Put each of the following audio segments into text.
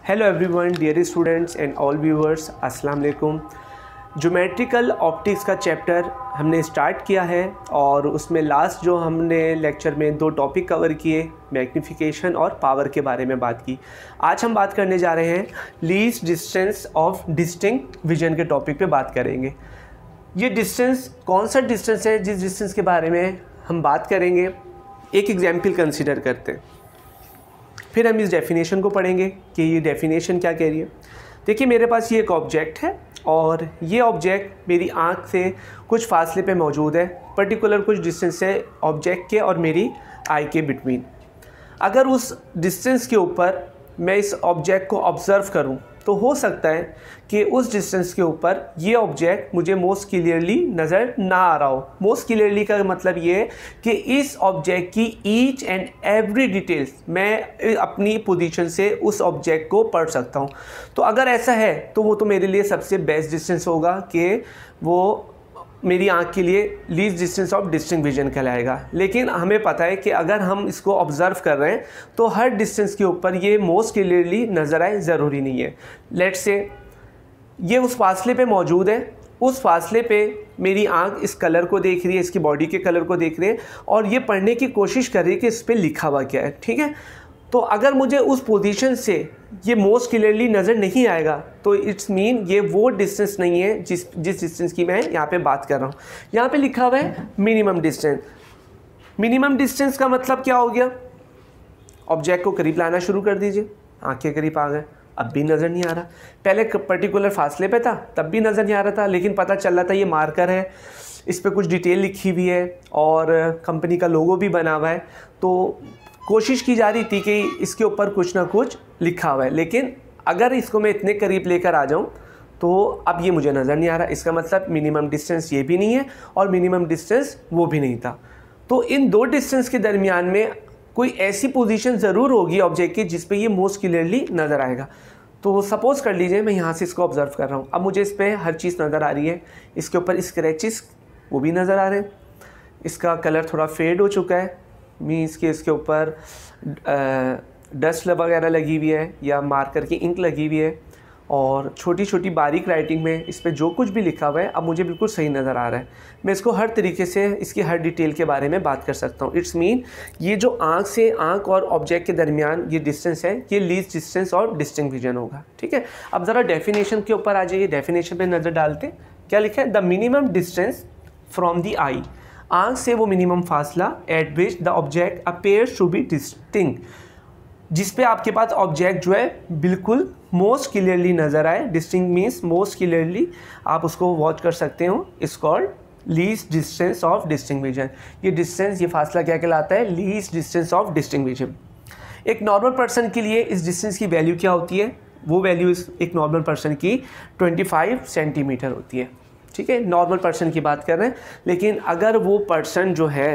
Hello everyone, dear students and all viewers, अस्सलाम वालेकुम। Geometrical optics का चैप्टर हमने स्टार्ट किया है और उसमें लास्ट जो हमने लेक्चर में दो टॉपिक कवर किए, मैग्नीफिकेशन और पावर के बारे में बात की। आज हम बात करने जा रहे हैं least distance of distinct vision के टॉपिक पे बात करेंगे। ये डिस्टेंस कौन सा डिस्टेंस है जिस डिस्टेंस के बारे में हम बात करेंगे। एक एग्जाम्पल कंसिडर करते हैं, फिर हम इस डेफिनेशन को पढ़ेंगे कि ये डेफिनेशन क्या कह रही है। देखिए, मेरे पास ये एक ऑब्जेक्ट है और ये ऑब्जेक्ट मेरी आँख से कुछ फासले पे मौजूद है, पर्टिकुलर कुछ डिस्टेंस है ऑब्जेक्ट के और मेरी आई के बिटवीन। अगर उस डिस्टेंस के ऊपर मैं इस ऑब्जेक्ट को ऑब्ज़र्व करूं तो हो सकता है कि उस डिस्टेंस के ऊपर ये ऑब्जेक्ट मुझे मोस्ट क्लियरली नज़र ना आ रहा हो। मोस्ट क्लियरली का मतलब ये है कि इस ऑब्जेक्ट की ईच एंड एवरी डिटेल्स मैं अपनी पोजीशन से उस ऑब्जेक्ट को पढ़ सकता हूँ। तो अगर ऐसा है तो वो तो मेरे लिए सबसे बेस्ट डिस्टेंस होगा कि वो मेरी आँख के लिए least distance of distinct vision कहलाएगा। लेकिन हमें पता है कि अगर हम इसको ऑब्ज़र्व कर रहे हैं तो हर डिस्टेंस के ऊपर ये मोस्ट क्लियरली नज़र आए ज़रूरी नहीं है। लेट्स से ये उस फासले पे मौजूद है, उस फासले पे मेरी आँख इस कलर को देख रही है, इसकी बॉडी के कलर को देख रही है और ये पढ़ने की कोशिश कर रही है कि इस पर लिखा हुआ क्या है। ठीक है, तो अगर मुझे उस पोजीशन से ये मोस्ट क्लियरली नज़र नहीं आएगा तो इट्स मीन ये वो डिस्टेंस नहीं है जिस डिस्टेंस की मैं यहाँ पे बात कर रहा हूँ। यहाँ पे लिखा हुआ है मिनिमम डिस्टेंस। मिनिमम डिस्टेंस का मतलब क्या हो गया? ऑब्जेक्ट को करीब लाना शुरू कर दीजिए, आँख के करीब आ गए, अब भी नज़र नहीं आ रहा। पहले पर्टिकुलर फासले पे था तब भी नज़र नहीं आ रहा था, लेकिन पता चल रहा था ये मार्कर है, इस पर कुछ डिटेल लिखी हुई है और कंपनी का लोगो भी बना हुआ है। तो कोशिश की जा रही थी कि इसके ऊपर कुछ ना कुछ लिखा हुआ है, लेकिन अगर इसको मैं इतने करीब लेकर आ जाऊं तो अब ये मुझे नज़र नहीं आ रहा। इसका मतलब मिनिमम डिस्टेंस ये भी नहीं है और मिनिमम डिस्टेंस वो भी नहीं था। तो इन दो डिस्टेंस के दरमियान में कोई ऐसी पोजीशन ज़रूर होगी ऑब्जेक्ट की जिस पे ये मोस्ट क्लियरली नज़र आएगा। तो सपोज़ कर लीजिए मैं यहाँ से इसको ऑब्ज़र्व कर रहा हूँ, अब मुझे इस पर हर चीज़ नज़र आ रही है। इसके ऊपर स्क्रैचेस वो भी नज़र आ रहे हैं, इसका कलर थोड़ा फेड हो चुका है, मीन्स कि इसके ऊपर डस्ट वगैरह लगी हुई है या मार्कर की इंक लगी हुई है और छोटी छोटी बारीक राइटिंग में इस पर जो कुछ भी लिखा हुआ है अब मुझे बिल्कुल सही नज़र आ रहा है। मैं इसको हर तरीके से इसकी हर डिटेल के बारे में बात कर सकता हूँ। इट्स मीन ये जो आँख से आँख और ऑब्जेक्ट के दरमियान ये डिस्टेंस है, ये लीस्ट डिस्टेंस और डिस्टिंक्ट विजन होगा। ठीक है, अब ज़रा डेफिनेशन के ऊपर आ जाइए। डेफिनेशन पर नज़र डालते क्या लिखा है? The minimum distance from the eye, आँख से वो मिनिमम फासला at which the object appears to be distinct, जिस पे आपके पास ऑब्जेक्ट जो है बिल्कुल मोस्ट क्लियरली नज़र आए। डिस्टिंक्ट मीन्स मोस्ट क्लियरली आप उसको वॉच कर सकते हो। इस called least distance of distinct vision. ये डिस्टेंस, ये फासला क्या कहलाता है? Least distance of distinct vision. एक नॉर्मल पर्सन के लिए इस डिस्टेंस की वैल्यू क्या होती है? वो वैल्यू एक नॉर्मल पर्सन की 25 सेंटीमीटर होती है। ठीक है, नॉर्मल पर्सन की बात कर रहे हैं। लेकिन अगर वो पर्सन जो है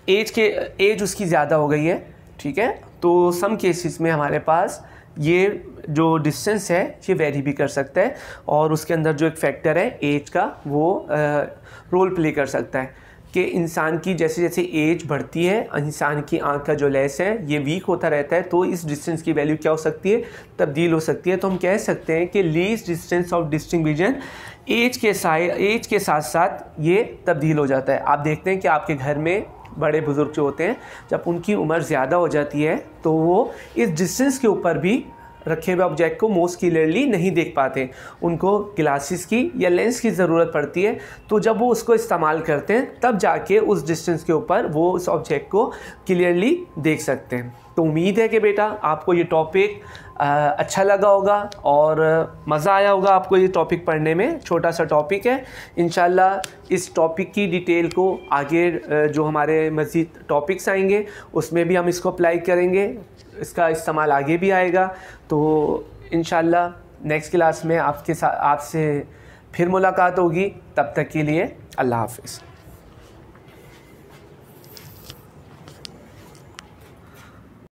एज उसकी ज़्यादा हो गई है, ठीक है, तो सम केसेस में हमारे पास ये जो डिस्टेंस है ये वेरी भी कर सकता है और उसके अंदर जो एक फैक्टर है एज का वो रोल प्ले कर सकता है कि इंसान की जैसे जैसे एज बढ़ती है इंसान की आँख का जो लेंस है ये वीक होता रहता है, तो इस डिस्टेंस की वैल्यू क्या हो सकती है? तब्दील हो सकती है। तो हम कह सकते हैं कि least distance of distinct vision age के साथ साथ ये तब्दील हो जाता है। आप देखते हैं कि आपके घर में बड़े बुज़ुर्ग जो होते हैं जब उनकी उम्र ज़्यादा हो जाती है तो वो इस डिस्टेंस के ऊपर भी रखे हुए ऑब्जेक्ट को मोस्ट क्लियरली नहीं देख पाते, उनको ग्लासेस की या लेंस की ज़रूरत पड़ती है। तो जब वो उसको इस्तेमाल करते हैं तब जाके उस डिस्टेंस के ऊपर वो उस ऑब्जेक्ट को क्लियरली देख सकते हैं। तो उम्मीद है कि बेटा आपको ये टॉपिक अच्छा लगा होगा और मज़ा आया होगा आपको ये टॉपिक पढ़ने में। छोटा सा टॉपिक है, इंशाल्लाह इस टॉपिक की डिटेल को आगे जो हमारे मज़ीद टॉपिक्स आएंगे उसमें भी हम इसको अप्लाई करेंगे, इसका इस्तेमाल आगे भी आएगा। तो इंशाल्लाह नेक्स्ट क्लास में आपसे फिर मुलाकात होगी। तब तक के लिए अल्लाह हाफ़िज़।